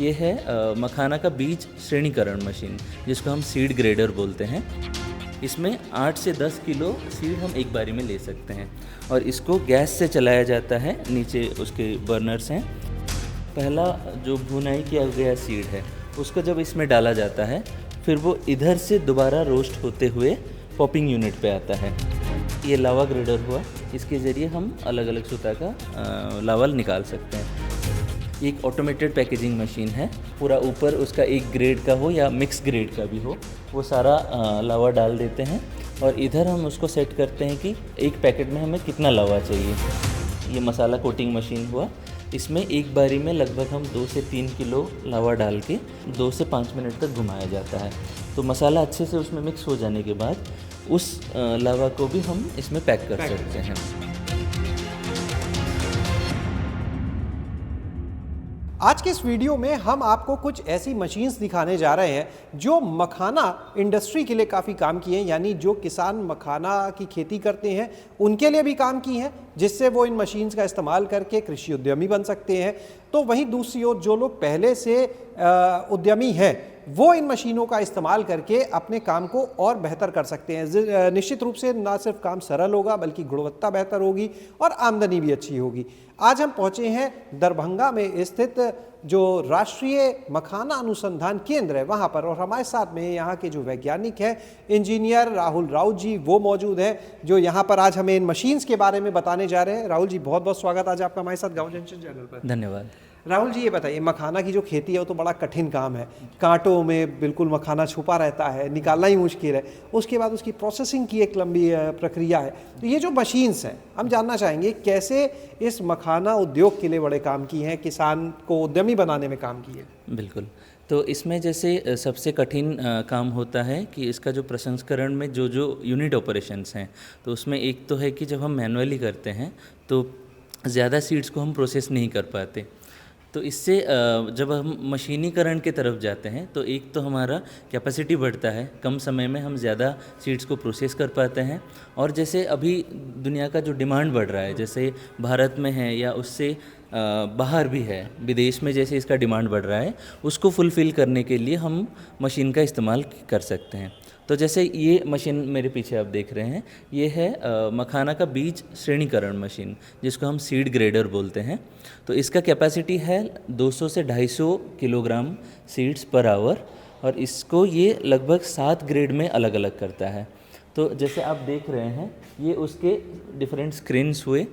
ये है मखाना का बीज श्रेणीकरण मशीन, जिसको हम सीड ग्रेडर बोलते हैं। इसमें 8 से 10 किलो सीड हम एक बारी में ले सकते हैं और इसको गैस से चलाया जाता है। नीचे उसके बर्नर्स हैं। पहला जो भुनाई किया गया सीड है उसको जब इसमें डाला जाता है, फिर वो इधर से दोबारा रोस्ट होते हुए पॉपिंग यूनिट पे आता है। ये लावा ग्रेडर हुआ, इसके ज़रिए हम अलग अलग सतह का लावा निकाल सकते हैं। ये एक ऑटोमेटेड पैकेजिंग मशीन है। पूरा ऊपर उसका एक ग्रेड का हो या मिक्स ग्रेड का भी हो, वो सारा लावा डाल देते हैं और इधर हम उसको सेट करते हैं कि एक पैकेट में हमें कितना लावा चाहिए। ये मसाला कोटिंग मशीन हुआ, इसमें एक बारी में लगभग हम 2 से 3 किलो लावा डाल के 2 से 5 मिनट तक घुमाया जाता है। तो मसाला अच्छे से उसमें मिक्स हो जाने के बाद उस लावा को भी हम इसमें पैक कर सकते हैं। आज के इस वीडियो में हम आपको कुछ ऐसी मशीन्स दिखाने जा रहे हैं जो मखाना इंडस्ट्री के लिए काफ़ी काम की हैं, यानी जो किसान मखाना की खेती करते हैं उनके लिए भी काम की हैं, जिससे वो इन मशीन्स का इस्तेमाल करके कृषि उद्यमी बन सकते हैं। तो वहीं दूसरी ओर जो लोग पहले से उद्यमी हैं वो इन मशीनों का इस्तेमाल करके अपने काम को और बेहतर कर सकते हैं। निश्चित रूप से ना सिर्फ काम सरल होगा बल्कि गुणवत्ता बेहतर होगी और आमदनी भी अच्छी होगी। आज हम पहुंचे हैं दरभंगा में स्थित जो राष्ट्रीय मखाना अनुसंधान केंद्र है वहां पर, और हमारे साथ में यहाँ के जो वैज्ञानिक हैं इंजीनियर राहुल राउत जी वो मौजूद हैं, जो यहाँ पर आज हमें इन मशीन्स के बारे में बताने जा रहे हैं। राहुल जी बहुत बहुत स्वागत आज आपका हमारे साथ गाँव जंक्शन चैनल पर। धन्यवाद। राहुल जी ये बताइए, मखाना की जो खेती है वो तो बड़ा कठिन काम है, कांटों में बिल्कुल मखाना छुपा रहता है, निकालना ही मुश्किल है, उसके बाद उसकी प्रोसेसिंग की एक लंबी प्रक्रिया है। तो ये जो मशीन्स हैं हम जानना चाहेंगे कैसे इस मखाना उद्योग के लिए बड़े काम की हैं, किसान को उद्यमी बनाने में काम की है। बिल्कुल। तो इसमें जैसे सबसे कठिन काम होता है कि इसका जो प्रसंस्करण में जो यूनिट ऑपरेशंस हैं, तो उसमें एक तो है कि जब हम मैनुअली करते हैं तो ज़्यादा सीड्स को हम प्रोसेस नहीं कर पाते। तो इससे जब हम मशीनीकरण के तरफ जाते हैं तो एक तो हमारा कैपेसिटी बढ़ता है, कम समय में हम ज़्यादा सीड्स को प्रोसेस कर पाते हैं। और जैसे अभी दुनिया का जो डिमांड बढ़ रहा है, जैसे भारत में है या उससे बाहर भी है, विदेश में जैसे इसका डिमांड बढ़ रहा है, उसको फुलफ़िल करने के लिए हम मशीन का इस्तेमाल कर सकते हैं। तो जैसे ये मशीन मेरे पीछे आप देख रहे हैं, ये है मखाना का बीज श्रेणीकरण मशीन, जिसको हम सीड ग्रेडर बोलते हैं। तो इसका कैपेसिटी है 200 से 250 किलोग्राम सीड्स पर आवर और इसको ये लगभग 7 ग्रेड में अलग अलग करता है। तो जैसे आप देख रहे हैं ये उसके डिफरेंट स्क्रीन्स हुए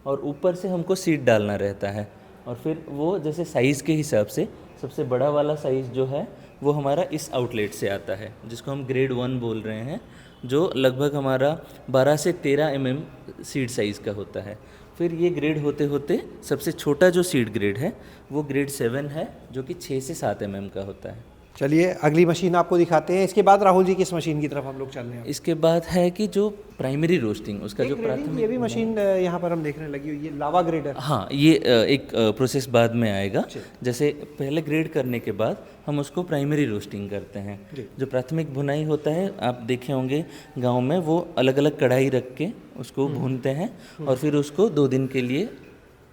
और ऊपर से हमको सीड डालना रहता है और फिर वो जैसे साइज़ के हिसाब से सबसे बड़ा वाला साइज़ जो है वो हमारा इस आउटलेट से आता है, जिसको हम ग्रेड 1 बोल रहे हैं, जो लगभग हमारा 12 से 13 mm सीड साइज़ का होता है। फिर ये ग्रेड होते होते सबसे छोटा जो सीड ग्रेड है वो ग्रेड 7 है, जो कि 6 से 7 mm का होता है। चलिए अगली मशीन आपको दिखाते हैं। इसके बाद राहुल जी किस मशीन की तरफ हम लोग चल रहे हैं? इसके बाद है कि जो प्राइमरी रोस्टिंग, उसका जो प्राथमिक, ये भी मशीन यहाँ पर हम देखने लगी हुई है, लावा ग्रेडर। हाँ, ये एक प्रोसेस बाद में आएगा। जैसे पहले ग्रेड करने के बाद हम उसको प्राइमरी रोस्टिंग करते हैं। जो प्राथमिक भुनाई होता है, आप देखे होंगे गांव में, वो अलग अलग कढ़ाई रख के उसको भूनते हैं और फिर उसको 2 दिन के लिए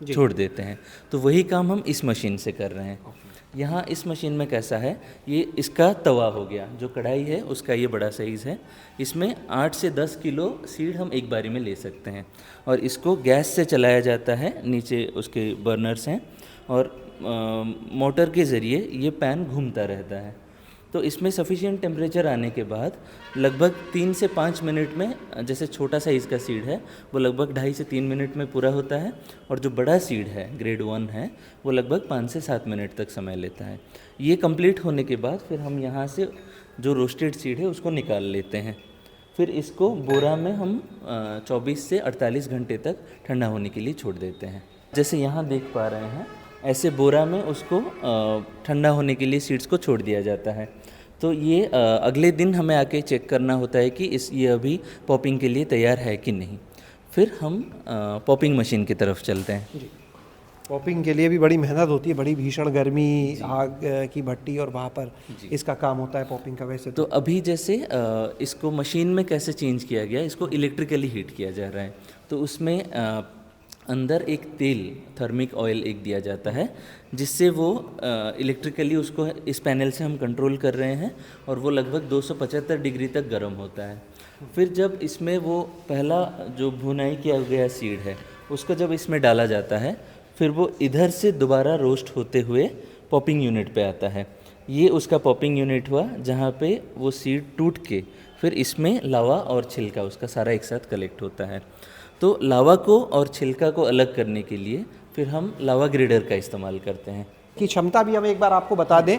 छोड़ देते हैं। तो वही काम हम इस मशीन से कर रहे हैं। यहाँ इस मशीन में कैसा है, ये इसका तवा हो गया, जो कढ़ाई है उसका ये बड़ा साइज़ है। इसमें 8 से 10 किलो सीड हम एक बारी में ले सकते हैं और इसको गैस से चलाया जाता है। नीचे उसके बर्नर्स हैं और मोटर के ज़रिए ये पैन घूमता रहता है। तो इसमें सफिशिएंट टेम्परेचर आने के बाद लगभग 3 से 5 मिनट में, जैसे छोटा साइज़ का सीड है वो लगभग 2.5 से 3 मिनट में पूरा होता है और जो बड़ा सीड है ग्रेड 1 है वो लगभग 5 से 7 मिनट तक समय लेता है। ये कंप्लीट होने के बाद फिर हम यहाँ से जो रोस्टेड सीड है उसको निकाल लेते हैं। फिर इसको बोरा में हम 24 से 48 घंटे तक ठंडा होने के लिए छोड़ देते हैं। जैसे यहाँ देख पा रहे हैं, ऐसे बोरा में उसको ठंडा होने के लिए सीड्स को छोड़ दिया जाता है। तो ये अगले दिन हमें आके चेक करना होता है कि ये अभी पॉपिंग के लिए तैयार है कि नहीं। फिर हम पॉपिंग मशीन की तरफ चलते हैं। पॉपिंग के लिए भी बड़ी मेहनत होती है, बड़ी भीषण गर्मी, आग की भट्टी, और वहाँ पर इसका काम होता है पॉपिंग का। वैसे तो अभी जैसे इसको मशीन में कैसे चेंज किया गया, इसको इलेक्ट्रिकली हीट किया जा रहा है। तो उसमें अंदर एक तेल थर्मिक ऑयल एक दिया जाता है, जिससे वो इलेक्ट्रिकली उसको इस पैनल से हम कंट्रोल कर रहे हैं और वो लगभग 275 डिग्री तक गर्म होता है। फिर जब इसमें वो पहला जो भुनाई किया गया सीड है उसको जब इसमें डाला जाता है, फिर वो इधर से दोबारा रोस्ट होते हुए पॉपिंग यूनिट पे आता है। ये उसका पॉपिंग यूनिट हुआ जहाँ पे वो सीड टूट के फिर इसमें लावा और छिलका उसका सारा एक साथ कलेक्ट होता है। तो लावा को और छिलका को अलग करने के लिए फिर हम लावा ग्रेडर का इस्तेमाल करते हैं। की क्षमता भी हम एक बार आपको बता दें,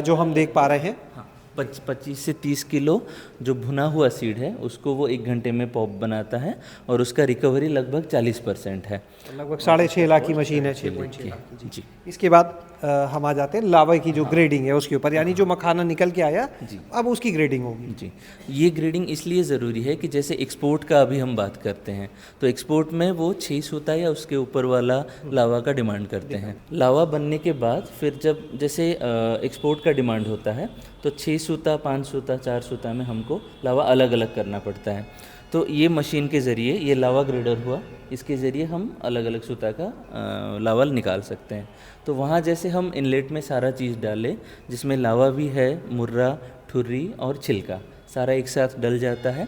जो हम देख पा रहे हैं। हाँ, 25 से 30 किलो जो भुना हुआ सीड है उसको वो 1 घंटे में पॉप बनाता है और उसका रिकवरी लगभग 40% है। लगभग 6.5 लाख की मशीन है, 6.6 लाख की। जी। इसके बाद हम आ जाते हैं लावा की जो ग्रेडिंग है उसके ऊपर, यानी जो मखाना निकल के आया जी। अब उसकी ग्रेडिंग होगी। जी, ये ग्रेडिंग इसलिए ज़रूरी है कि जैसे एक्सपोर्ट का अभी हम बात करते हैं तो एक्सपोर्ट में वो 6 सूता या उसके ऊपर वाला लावा का डिमांड करते हैं। लावा बनने के बाद फिर जब जैसे एक्सपोर्ट का डिमांड होता है तो 6 सूता, 5 सूता, 4 सूता में हमको लावा अलग अलग करना पड़ता है। तो ये मशीन के ज़रिए, ये लावा ग्रेडर हुआ, इसके ज़रिए हम अलग अलग सूता का लावा निकाल सकते हैं। तो वहाँ जैसे हम इनलेट में सारा चीज़ डालें जिसमें लावा भी है, मुर्रा, ठुर्री और छिलका सारा एक साथ डल जाता है।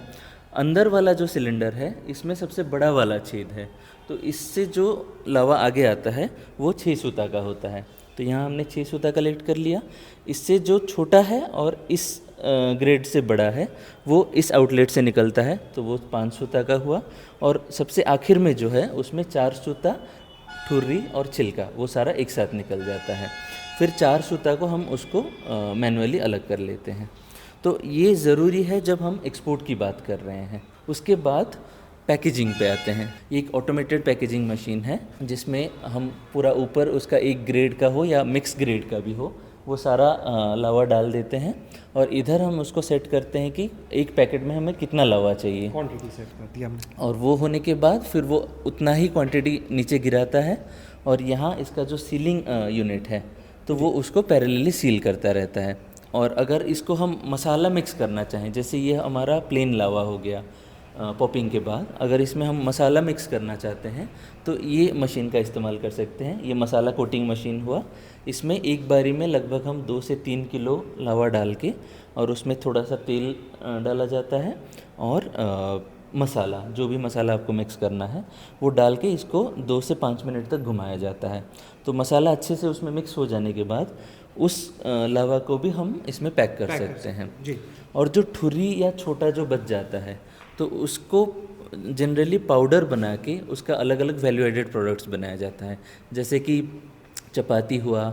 अंदर वाला जो सिलेंडर है इसमें सबसे बड़ा वाला छेद है, तो इससे जो लावा आगे आता है वो 6 सूता का होता है। तो यहाँ हमने 6 सूता कलेक्ट कर लिया। इससे जो छोटा है और इस ग्रेड से बड़ा है वो इस आउटलेट से निकलता है, तो वो 5 सूता का हुआ। और सबसे आखिर में जो है उसमें 4 सूता, ठुर्री और छिलका वो सारा एक साथ निकल जाता है। फिर 4 सूता को हम उसको मैनुअली अलग कर लेते हैं। तो ये ज़रूरी है जब हम एक्सपोर्ट की बात कर रहे हैं। उसके बाद पैकेजिंग पे आते हैं। ये एक ऑटोमेटेड पैकेजिंग मशीन है जिसमें हम पूरा ऊपर उसका एक ग्रेड का हो या मिक्स ग्रेड का भी हो वो सारा लावा डाल देते हैं और इधर हम उसको सेट करते हैं कि एक पैकेट में हमें कितना लावा चाहिए, क्वांटिटी सेट कर दी हमने। और वो होने के बाद फिर वो उतना ही क्वांटिटी नीचे गिराता है और यहाँ इसका जो सीलिंग यूनिट है तो वो उसको पैरेलली सील करता रहता है। और अगर इसको हम मसाला मिक्स करना चाहें, जैसे ये हमारा प्लेन लावा हो गया पॉपिंग के बाद, अगर इसमें हम मसाला मिक्स करना चाहते हैं तो ये मशीन का इस्तेमाल कर सकते हैं। ये मसाला कोटिंग मशीन हुआ, इसमें एक बारी में लगभग हम 2 से 3 किलो लावा डाल के और उसमें थोड़ा सा तेल डाला जाता है और मसाला, जो भी मसाला आपको मिक्स करना है वो डाल के इसको 2 से 5 मिनट तक घुमाया जाता है। तो मसाला अच्छे से उसमें मिक्स हो जाने के बाद उस लावा को भी हम इसमें पैक कर सकते हैं जी। और जो ठुर्री या छोटा जो बच जाता है तो उसको जनरली पाउडर बना के उसका अलग अलग वैल्यू एडेड प्रोडक्ट्स बनाया जाता है, जैसे कि चपाती हुआ,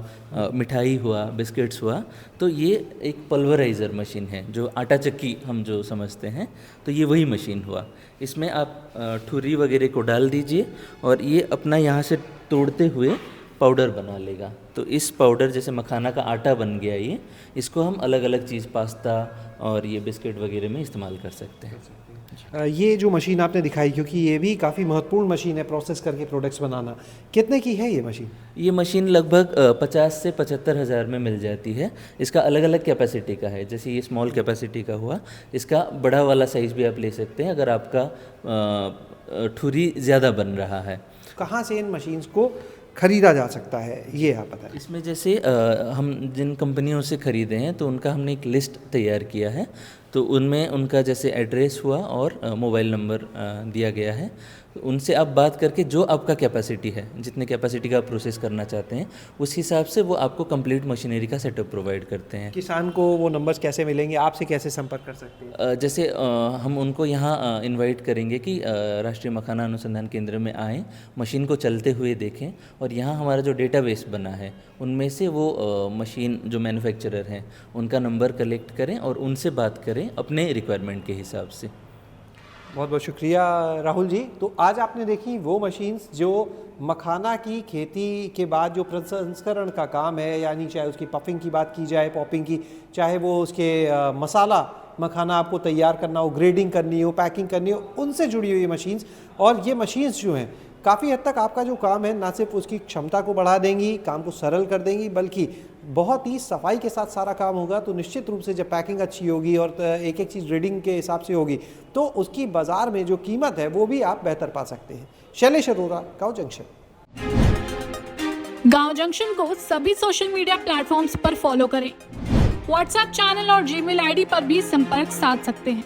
मिठाई हुआ, बिस्किट्स हुआ। तो ये एक पल्वराइज़र मशीन है, जो आटा चक्की हम जो समझते हैं, तो ये वही मशीन हुआ। इसमें आप ठुर्री वगैरह को डाल दीजिए और ये अपना यहाँ से तोड़ते हुए पाउडर बना लेगा। तो इस पाउडर, जैसे मखाना का आटा बन गया ये, इसको हम अलग अलग चीज़, पास्ता और ये बिस्किट वगैरह में इस्तेमाल कर सकते हैं। ये जो मशीन आपने दिखाई, क्योंकि ये भी काफ़ी महत्वपूर्ण मशीन है प्रोसेस करके प्रोडक्ट्स बनाना, कितने की है ये मशीन? ये मशीन लगभग 50 से 75 हज़ार में मिल जाती है। इसका अलग अलग कैपेसिटी का है, जैसे ये स्मॉल कैपेसिटी का हुआ, इसका बड़ा वाला साइज़ भी आप ले सकते हैं अगर आपका ठुर्री ज़्यादा बन रहा है। कहाँ से इन मशीन्स को खरीदा जा सकता है ये आप बताएं। इसमें जैसे हम जिन कंपनियों से ख़रीदे हैं तो उनका हमने एक लिस्ट तैयार किया है, तो उनमें उनका जैसे एड्रेस हुआ और मोबाइल नंबर दिया गया है। तो उनसे आप बात करके जो आपका कैपेसिटी है, जितने कैपेसिटी का आप प्रोसेस करना चाहते हैं, उस हिसाब से वो आपको कंप्लीट मशीनरी का सेटअप प्रोवाइड करते हैं। किसान को वो नंबर्स कैसे मिलेंगे, आपसे कैसे संपर्क कर सकते हैं? जैसे हम उनको यहाँ इनवाइट करेंगे कि राष्ट्रीय मखाना अनुसंधान केंद्र में आएँ, मशीन को चलते हुए देखें और यहाँ हमारा जो डेटाबेस बना है उनमें से वो मशीन जो मैन्युफैक्चरर हैं उनका नंबर कलेक्ट करें और उनसे बात करें अपने रिक्वायरमेंट के हिसाब से। बहुत बहुत शुक्रिया राहुल जी। तो आज आपने देखी वो मशीन्स जो मखाना की खेती के बाद जो प्रसंस्करण का काम है, यानी चाहे उसकी पफिंग की बात की जाए, पॉपिंग की, चाहे वो उसके मसाला मखाना आपको तैयार करना हो, ग्रेडिंग करनी हो, पैकिंग करनी हो, उनसे जुड़ी हुई मशीन्स। और ये मशीन्स जो हैं काफ़ी हद तक आपका जो काम है ना सिर्फ उसकी क्षमता को बढ़ा देंगी, काम को सरल कर देंगी, बल्कि बहुत ही सफाई के साथ सारा काम होगा तो निश्चित रूप से जब पैकिंग अच्छी होगी और एक एक चीज़ रीडिंग के हिसाब से होगी तो उसकी बाज़ार में जो कीमत है वो भी आप बेहतर पा सकते हैं। शैलेश अरोरा, गाँव जंक्शन। गांव जंक्शन को सभी सोशल मीडिया प्लेटफॉर्म्स पर फॉलो करें। व्हाट्सएप चैनल और जीमेल आईडी पर भी संपर्क साध सकते हैं।